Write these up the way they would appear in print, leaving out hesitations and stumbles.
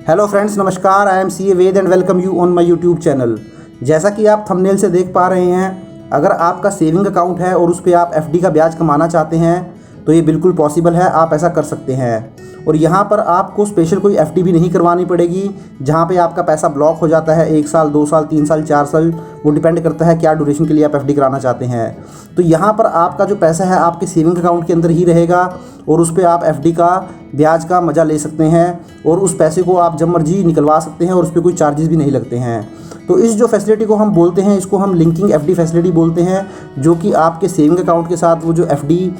Hello friends, नमस्कार। I am C A Ved and welcome you on my YouTube channel. जैसा कि आप thumbnail से देख पा रहे हैं, अगर आपका सेविंग अकाउंट है और उस पर आप एफडी का ब्याज कमाना चाहते हैं तो ये बिल्कुल पॉसिबल है, आप ऐसा कर सकते हैं। और यहाँ पर आपको स्पेशल कोई एफडी भी नहीं करवानी पड़ेगी, जहाँ पे आपका पैसा ब्लॉक हो जाता है 1 साल, 2 साल, 3 साल, 4 साल, वो डिपेंड करता है क्या ड्यूरेशन के लिए आप एफडी कराना चाहते हैं। तो यहाँ पर आपका जो पैसा है आपके सेविंग अकाउंट के अंदर ही रहेगा और उस पर आप एफडी का ब्याज का मज़ा ले सकते हैं और उस पैसे को आप जब मर्जी निकलवा सकते हैं और उस पर कोई चार्जेस भी नहीं लगते हैं। तो इस जो फैसिलिटी को हम बोलते हैं, इसको हम लिंकिंग एफडी फैसिलिटी बोलते हैं, जो कि आपके सेविंग अकाउंट के साथ वो जो एफडी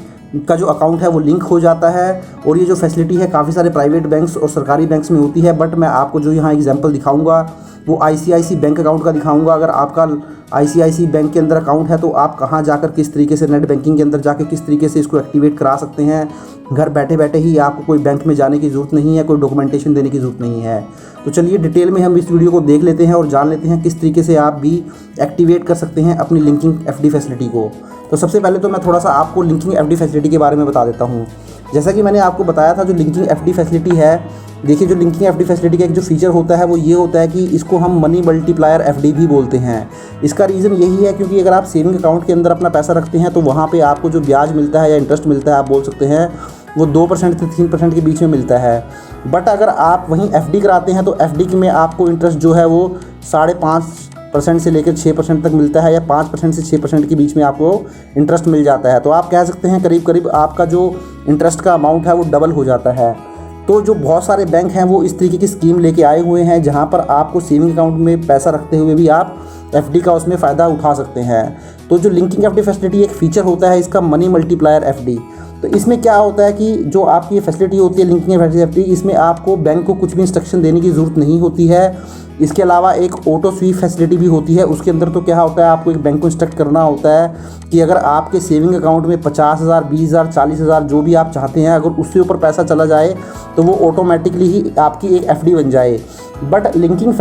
का जो अकाउंट है वो लिंक हो जाता है। और ये जो फैसिलिटी है काफ़ी सारे प्राइवेट बैंक्स और सरकारी बैंक्स में होती है, बट मैं आपको जो यहाँ एग्जांपल दिखाऊंगा वो आईसीआईसी बैंक अकाउंट का दिखाऊंगा। अगर आपका आईसीआईसी बैंक के अंदर अकाउंट है तो आप कहाँ जाकर किस तरीके से नेट बैंकिंग के अंदर जाकर किस तरीके से इसको एक्टिवेट करा सकते हैं। घर बैठे बैठे ही आपको कोई बैंक में जाने की ज़रूरत नहीं है, कोई डॉक्यूमेंटेशन देने की ज़रूरत नहीं है। तो चलिए डिटेल में हम इस वीडियो को देख लेते हैं और जान लेते हैं किस तरीके से आप भी एक्टिवेट कर सकते हैं अपनी लिंकिंग एफडी फैसिलिटी को। तो सबसे पहले तो मैं थोड़ा सा आपको लिंकिंग एफडी फैसिलिटी के बारे में बता देता हूँ। जैसा कि मैंने आपको बताया था, जो लिंकिंग एफडी फैसिलिटी है, देखिए जो लिंकिंग एफडी फैसिलिटी का एक जो फीचर होता है वो ये होता है कि इसको हम मनी मल्टीप्लायर एफडी भी बोलते हैं। इसका रीज़न यही है क्योंकि अगर आप सेविंग अकाउंट के अंदर अपना पैसा रखते हैं तो वहाँ पे आपको जो ब्याज मिलता है या इंटरेस्ट मिलता है, आप बोल सकते हैं वो 2% से 3% के बीच में मिलता है। बट अगर आप वहीं एफडी कराते हैं तो एफडी में आपको इंटरेस्ट जो है वो 5.5% से लेकर 6% तक मिलता है, या 5% से 6% के बीच में आपको इंटरेस्ट मिल जाता है। तो आप कह सकते हैं करीब करीब आपका जो इंटरेस्ट का अमाउंट है वो डबल हो जाता है। तो जो बहुत सारे बैंक हैं वो इस तरीके की स्कीम लेके आए हुए हैं, जहां पर आपको सेविंग अकाउंट में पैसा रखते हुए भी आप एफडी का उसमें फ़ायदा उठा सकते हैं। तो जो लिंकिंग एफडी फैसिलिटी एक फ़ीचर होता है इसका मनी मल्टीप्लायर एफडी। तो इसमें क्या होता है कि जो आपकी ये फैसिलिटी होती है लिंकिंग एफडी, इसमें आपको बैंक को कुछ भी इंस्ट्रक्शन देने की ज़रूरत नहीं होती है। इसके अलावा एक ऑटो स्वीप फैसिलिटी भी होती है। उसके अंदर तो क्या होता है, आपको एक बैंक को इंस्ट्रक्ट करना होता है कि अगर आपके सेविंग अकाउंट में 50,000, 20,000, 40,000 जो भी आप चाहते हैं, अगर उससे ऊपर पैसा चला जाए तो वो ऑटोमेटिकली ही आपकी एक एफडी बन जाए। बट लिंकिंग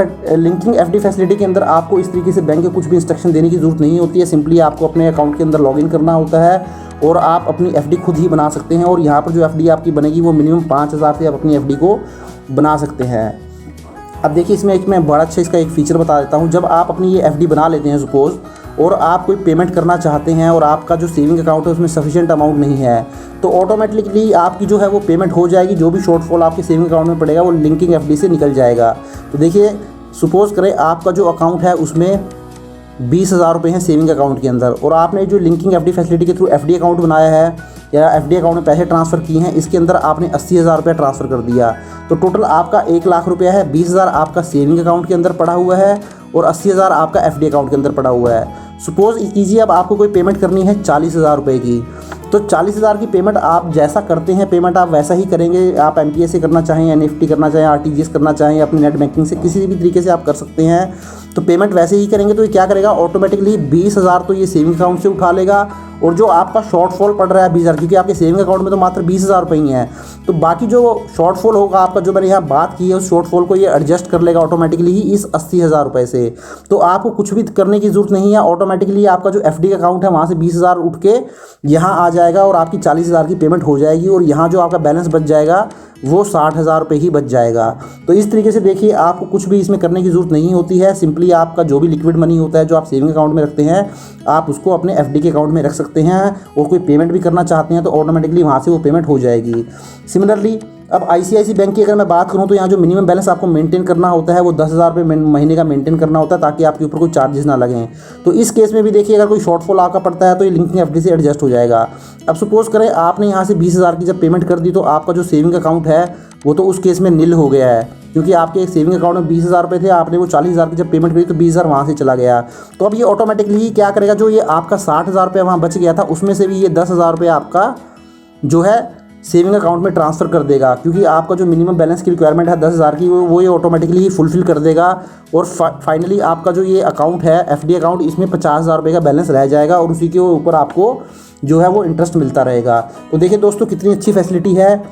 एफडी फैसिलिटी के अंदर आपको इस तरीके से बैंक को कुछ भी इंस्ट्रक्शन देने की ज़रूरत नहीं होती है। सिंपली आपको अपने अकाउंट के अंदर लॉगिन करना होता है और आप अपनी एफडी खुद ही बना सकते हैं। और यहाँ पर जो एफडी आपकी बनेगी वो मिनिमम 5,000 से आप अपनी एफडी को बना सकते हैं। अब देखिए इसमें एक मैं बड़ा अच्छा इसका एक फ़ीचर बता देता हूँ। जब आप अपनी ये एफडी बना लेते हैं सपोज़, और आप कोई पेमेंट करना चाहते हैं और आपका जो सेविंग अकाउंट है उसमें सफिशिएंट अमाउंट नहीं है, तो ऑटोमेटिकली आपकी जो है वो पेमेंट हो जाएगी। जो भी शॉर्टफॉल आपके सेविंग अकाउंट में पड़ेगा वो लिंकिंग एफडी से निकल जाएगा। तो देखिए सपोज़ करें आपका जो अकाउंट है उसमें 20,000 रुपये हैं सेविंग अकाउंट के अंदर, और आपने जो लिंकिंग एफडी फैसिलिटी के थ्रू एफडी अकाउंट बनाया है या एफडी अकाउंट में पैसे ट्रांसफ़र किए हैं, इसके अंदर आपने 80,000 रुपये ट्रांसफ़र कर दिया। तो टोटल आपका 1,00,000 रुपया है। 20,000 आपका सेविंग अकाउंट के अंदर पड़ा हुआ है और 80,000 आपका एफडी अकाउंट के अंदर पड़ा हुआ है। सपोज़ कीजिए अब आपको कोई पेमेंट करनी है 40,000 रुपये की, तो 40,000 की पेमेंट आप जैसा करते हैं पेमेंट आप वैसा ही करेंगे। आप एमपीएस से करना चाहें, एनईएफटी करना चाहें, आरटीजीएस करना चाहें, अपनी नेट बैंकिंग से किसी भी तरीके से आप कर सकते हैं। तो पेमेंट वैसे ही करेंगे तो ये क्या करेगा, ऑटोमेटिकली 20,000 तो ये सेविंग अकाउंट से उठा लेगा, और जो आपका शॉर्टफॉल पड़ रहा है 20,000, क्योंकि आपके सेविंग अकाउंट में तो मात्र 20,000 रुपये ही हैं, तो बाकी जो शॉर्टफॉल होगा आपका, जो मैंने यहाँ बात की है, उस शॉर्टफॉल को ये एडजस्ट कर लेगा ऑटोमेटिकली ही इस 80,000 रुपये से। तो आपको कुछ भी करने की ज़रूरत नहीं है, ऑटोमेटिकली आपका जो एफडी अकाउंट है वहाँ से 20,000 उठ के यहाँ आ जाएगा और आपकी 40,000 की पेमेंट हो जाएगी, और यहाँ जो आपका बैलेंस बच जाएगा वो 60,000 रुपये ही बच जाएगा। तो इस तरीके से देखिए आपको कुछ भी इसमें करने की ज़रूरत नहीं होती है। सिंपली आपका जो भी लिक्विड मनी होता है जो आप सेविंग अकाउंट में रखते हैं, आप उसको अपने एफडी के अकाउंट में रख सकते हैं, और कोई पेमेंट भी करना चाहते हैं तो ऑटोमेटिकली वहाँ से वो पेमेंट हो जाएगी। सिमिलरली अब आईसीआईसी बैंक की अगर मैं बात करूँ तो यहाँ जो मिनिमम बैलेंस आपको मेंटेन करना होता है वो 10,000 रुपये महीने का मेंटेन करना होता है, ताकि आपके ऊपर कोई चार्जेस ना लगें। तो इस केस में भी देखिए अगर कोई शॉर्टफॉल आपका पड़ता है तो ये लिंकिंग एफडी से एडजस्ट हो जाएगा। अब सपोज़ करें आपने यहाँ से 20,000 की जब पेमेंट कर दी तो आपका जो सेविंग अकाउंट है वो तो उस केस में नील हो गया है, क्योंकि आपके एक सेविंग अकाउंट में 20,000 रुपये थे, आपने वो 40,000 की जब पेमेंट करी तो 20,000 वहाँ से चला गया। तो अब ये ऑटोमेटिकली ही क्या करेगा, जो ये आपका 60,000 रुपये वहाँ बच गया था उसमें से भी ये 10,000 रुपये आपका जो है सेविंग अकाउंट में ट्रांसफ़र कर देगा, क्योंकि आपका जो मिनिमम बैलेंस की रिक्वायरमेंट है 10,000 की वो ये ऑटोमेटिकली ही फुलफ़िल कर देगा। और फाइनली आपका जो ये अकाउंट है एफडी अकाउंट, इसमें 50,000 रुपये का बैलेंस रह जाएगा और उसी के ऊपर आपको जो है वो इंटरेस्ट मिलता रहेगा। तो देखिए दोस्तों कितनी अच्छी फैसिलिटी है।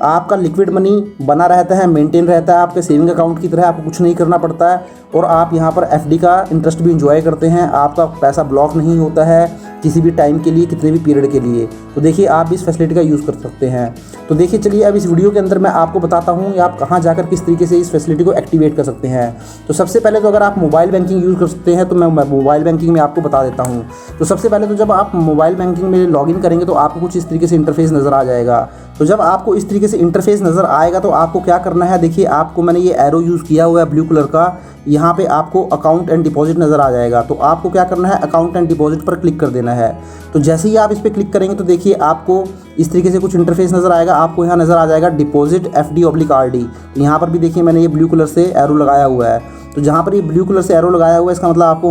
आपका लिक्विड मनी बना रहता है, मेंटेन रहता है आपके सेविंग अकाउंट की तरह, आपको कुछ नहीं करना पड़ता है, और आप यहाँ पर एफडी का इंटरेस्ट भी इंजॉय करते हैं। आपका पैसा ब्लॉक नहीं होता है किसी भी टाइम के लिए, कितने भी पीरियड के लिए। तो देखिए आप भी इस फैसिलिटी का यूज़ कर सकते हैं। तो देखिए चलिए अब इस वीडियो के अंदर मैं आपको बताता हूँ कि आप कहाँ जाकर किस तरीके से इस फैसिलिटी को एक्टिवेट कर सकते हैं। तो सबसे पहले तो अगर आप मोबाइल बैंकिंग यूज़ कर सकते हैं तो मैं मोबाइल बैंकिंग में आपको बता देता हूँ। तो सबसे पहले तो जब आप मोबाइल बैंकिंग में लॉगिन करेंगे तो आपको कुछ इस तरीके से इंटरफेस नज़र आ जाएगा। तो जब आपको इस तरीके से इंटरफेस नज़र आएगा तो आपको क्या करना है, देखिए आपको मैंने ये एरो यूज़ किया हुआ है ब्लू कलर का, यहाँ पे आपको अकाउंट एंड डिपॉजिट नज़र आ जाएगा। तो आपको क्या करना है, अकाउंट एंड डिपॉजिट पर क्लिक कर देना है। तो जैसे ही आप इस पर क्लिक करेंगे तो देखिए आपको इस तरीके से कुछ इंटरफेस नज़र आएगा। आपको यहाँ नज़र आ जाएगा डिपॉजिट FD/RD। यहाँ पर भी देखिए मैंने ये ब्लू कलर से एरो लगाया हुआ है। तो जहाँ पर ये ब्लू कलर से एरो लगाया हुआ है इसका मतलब आपको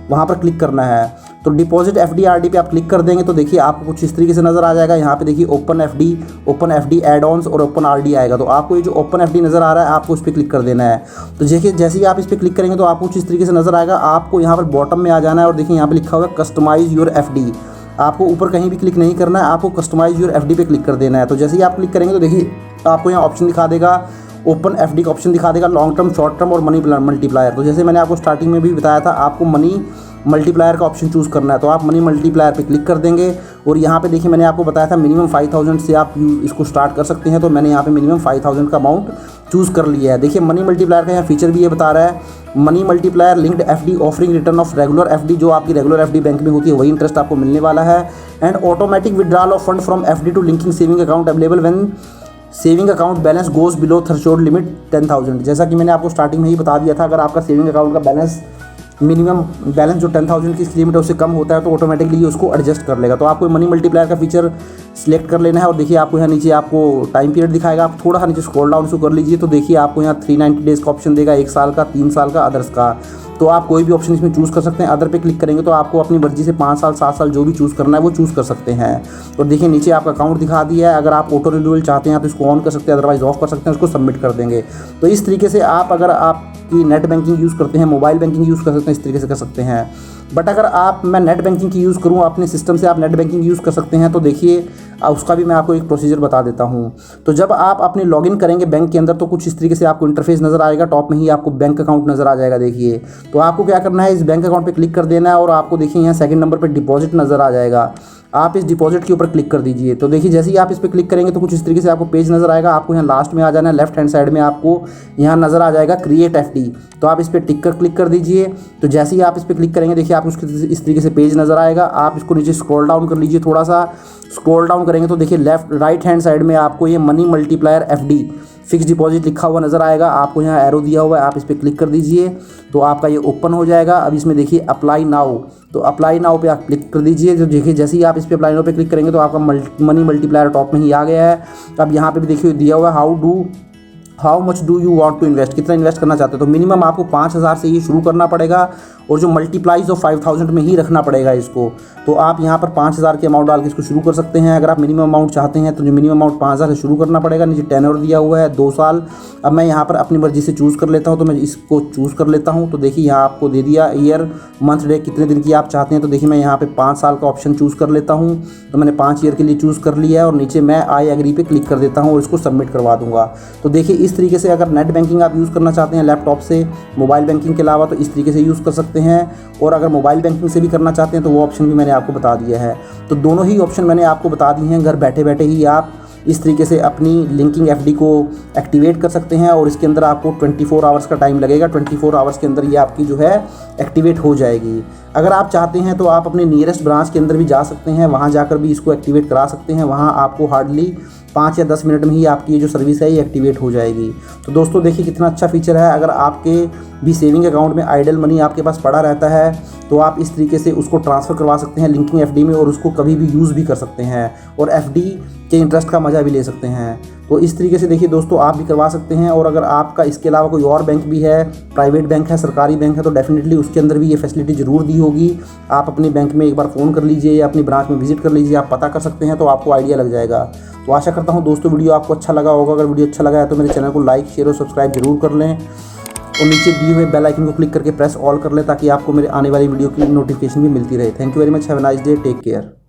वहाँ पर क्लिक करना है। तो डिपॉजिट FD/RD पे आप क्लिक कर देंगे तो देखिए आपको कुछ इस तरीके से नज़र आ जाएगा। यहाँ पे देखिए ओपन FD एड ऑन्स और ओपन RD आएगा। तो आपको ये जो ओपन FD नज़र आ रहा है आपको इस पर क्लिक कर देना है। तो देखिए जैसे ही आप इस पर क्लिक करेंगे तो आपको कुछ इस तरीके से नज़र आएगा। आपको यहाँ पर बॉटम में आ जाना है और देखिए यहाँ पे लिखा हुआ है कस्टमाइज़ योर FD। आपको ऊपर कहीं भी क्लिक नहीं करना है, आपको कस्टमाइज़ योर FD पे क्लिक कर देना है। तो जैसे ही आप क्लिक करेंगे तो देखिए आपको यहाँ ऑप्शन दिखा देगा, ओपन FD का ऑप्शन दिखा देगा, लॉन्ग टर्म, शॉर्ट टर्म और मनी मल्टीप्लायर। तो जैसे मैंने आपको स्टार्टिंग में भी बताया था आपको मनी मल्टीप्लायर का ऑप्शन चूज़ करना है। तो आप मनी मल्टीप्लायर पे क्लिक कर देंगे और यहाँ पे देखिए मैंने आपको बताया था मिनिमम 5000 से आप इसको स्टार्ट कर सकते हैं। तो मैंने यहाँ पे मिनिमम 5000 का अमाउंट चूज़ कर लिया है। देखिए मनी मल्टीप्लायर का यहाँ फीचर भी ये बता रहा है, money multiplier linked FD offering return of regular FD। जो आपकी रेगुलर FD बैंक में होती है वही इंटरेस्ट आपको मिलने वाला है। And automatic withdrawal of fund from FD to linking saving account available when saving account balance goes below threshold limit 10,000। जैसा कि मैंने आपको स्टार्टिंग में ही बता दिया था, अगर आपका सेविंग अकाउंट का बैलेंस मिनिमम बैलेंस जो 10,000 की लिमिट है उससे कम होता है तो ऑटोमेटिकली उसको एडजस्ट कर लेगा। तो आपको मनी मल्टीप्लायर का फीचर सिलेक्ट कर लेना है। और देखिए आपको यहाँ नीचे आपको टाइम पीरियड दिखाएगा, आप थोड़ा सा नीचे स्क्रॉल डाउन उसको कर लीजिए तो देखिए आपको यहाँ 390 डेज़ का ऑप्शन देगा, 1 साल का, 3 साल का, अदर्स का। तो आप कोई भी ऑप्शन इसमें चूज़ कर सकते हैं। अदर पे क्लिक करेंगे तो आपको अपनी मर्जी से 5 साल 7 साल जो भी चूज़ करना है वो चूज़ कर सकते हैं। और देखिए नीचे आपका अकाउंट दिखा दिया है, अगर आप ऑटो रिन्यूअल चाहते हैं तो इसको ऑन कर सकते हैं, अदरवाइज ऑफ कर सकते हैं, उसको सबमिट कर देंगे। तो इस तरीके से आप अगर आपकी नेट बैंकिंग यूज़ करते हैं, मोबाइल बैंकिंग यूज़ कर सकते हैं, इस तरीके से कर सकते हैं। बट अगर मैं नेट बैंकिंग की यूज़ करूँ अपने सिस्टम से आप नेट बैंकिंग यूज़ कर सकते हैं। तो देखिए उसका भी मैं आपको एक प्रोसीजर बता देता हूँ। तो जब आप अपने लॉगिन करेंगे बैंक के अंदर तो कुछ इस तरीके से आपको इंटरफेस नज़र आएगा। टॉप में ही आपको बैंक अकाउंट नज़र आ जाएगा। देखिए तो आपको क्या करना है, इस बैंक अकाउंट पे क्लिक कर देना है और आपको देखिए यहाँ सेकंड नंबर पे डिपॉजिट नज़र आ जाएगा। आप इस डिपॉजिट के ऊपर क्लिक कर दीजिए। तो देखिए जैसे ही आप इस पर क्लिक करेंगे तो कुछ इस तरीके से आपको पेज नज़र आएगा। आपको यहाँ लास्ट में आ जाना है, लेफ्ट हैंड साइड में आपको यहाँ नज़र आ जाएगा क्रिएट FD। तो आप इस पर टिक कर क्लिक कर दीजिए। तो जैसे ही आप इस पर क्लिक करेंगे देखिए आपको इस तरीके से पेज नज़र आएगा। आप इसको नीचे स्क्रॉल डाउन कर लीजिए, थोड़ा सा स्क्रॉल डाउन करेंगे तो देखिए राइट हैंड साइड में आपको ये money multiplier FD fix deposit लिखा हुआ नज़र आएगा। आपको यहाँ एरो दिया हुआ है, आप इस पर क्लिक कर दीजिए तो आपका ये ओपन हो जाएगा। अब इसमें देखिए अप्लाई नाउ, तो अप्लाई नाउ पे आप क्लिक कर दीजिए। तो देखिए जैसे ही आप इस पे अप्लाई नाउ पे क्लिक करेंगे तो आपका मनी मल्टीप्लायर टॉप में ही आ गया है। अब यहाँ पे भी देखिए दिया हुआ है how much do you want to invest, कितना इन्वेस्ट करना चाहते हो। तो मिनिमम आपको 5,000 से ही शुरू करना पड़ेगा और जो मल्टीप्लाइज ऑफ 5,000 में ही रखना पड़ेगा इसको। तो आप यहाँ पर 5,000 के अमाउंट डाल के इसको शुरू कर सकते हैं। अगर आप मिनिमम अमाउंट चाहते हैं तो जो मिनिमम अमाउंट 5,000 से शुरू करना पड़ेगा। नीचे टेन्योर दिया हुआ है 2 साल। अब मैं यहाँ पर अपनी मर्जी से चूज़ कर लेता हूँ, तो मैं इसको चूज़ कर लेता हूँ। तो देखिए यहाँ आपको दे दिया ईयर मंथ डे कितने दिन की आप चाहते हैं। तो देखिए मैं यहाँ पे 5 साल का ऑप्शन चूज़ कर लेता हूँ। तो मैंने 5 ईयर के लिए चूज़ कर लिया है और नीचे मैं आई एग्री पे क्लिक कर देता हूँ और इसको सबमिट करवा दूँगा। तो देखिए इस तरीके से अगर नेट बैंकिंग आप यूज़ करना चाहते हैं लैपटॉप से मोबाइल बैंकिंग के अलावा तो इस तरीके से यूज़ कर सकते हैं। और अगर मोबाइल बैंकिंग से भी करना चाहते हैं तो वो ऑप्शन भी मैंने आपको बता दिया है। तो दोनों ही ऑप्शन मैंने आपको बता दिए हैं। घर बैठे बैठे ही आप इस तरीके से अपनी लिंकिंग FD को एक्टिवेट कर सकते हैं और इसके अंदर आपको 24 आवर्स का टाइम लगेगा। 24 आवर्स के अंदर ये आपकी जो है एक्टिवेट हो जाएगी। अगर आप चाहते हैं तो आप अपने नियरेस्ट ब्रांच के अंदर भी जा सकते हैं, वहाँ जाकर भी इसको एक्टिवेट करा सकते हैं। वहाँ आपको हार्डली 5 या 10 मिनट में ही आपकी ये जो सर्विस है ये एक्टिवेट हो जाएगी। तो दोस्तों देखिए कितना अच्छा फीचर है। अगर आपके भी सेविंग अकाउंट में आइडल मनी आपके पास पड़ा रहता है तो आप इस तरीके से उसको ट्रांसफ़र करवा सकते हैं लिंकिंग FD में और उसको कभी भी यूज़ भी कर सकते हैं और FD के इंटरेस्ट का मज़ा भी ले सकते हैं। तो इस तरीके से देखिए दोस्तों आप भी करवा सकते हैं। और अगर आपका इसके अलावा कोई और बैंक भी है, प्राइवेट बैंक है, सरकारी बैंक है, तो डेफिनेटली उसके अंदर भी ये फैसिलिटी ज़रूर दी होगी। आप अपने बैंक में एक बार फ़ोन कर लीजिए या अपनी ब्रांच में विजिट कर लीजिए, आप पता कर सकते हैं तो आपको आइडिया लग जाएगा। तो आशा करता हूँ दोस्तों वीडियो आपको अच्छा लगा होगा। अगर वीडियो अच्छा लगा है तो मेरे चैनल को लाइक शेयर और सब्सक्राइब जरूर कर लें और नीचे दिए हुए बेल आइकन को क्लिक करके प्रेस ऑल कर लें ताकि आपको मेरे आने वाली वीडियो की नोटिफिकेशन भी मिलती रहे। Thank you very much, have a nice day, take care.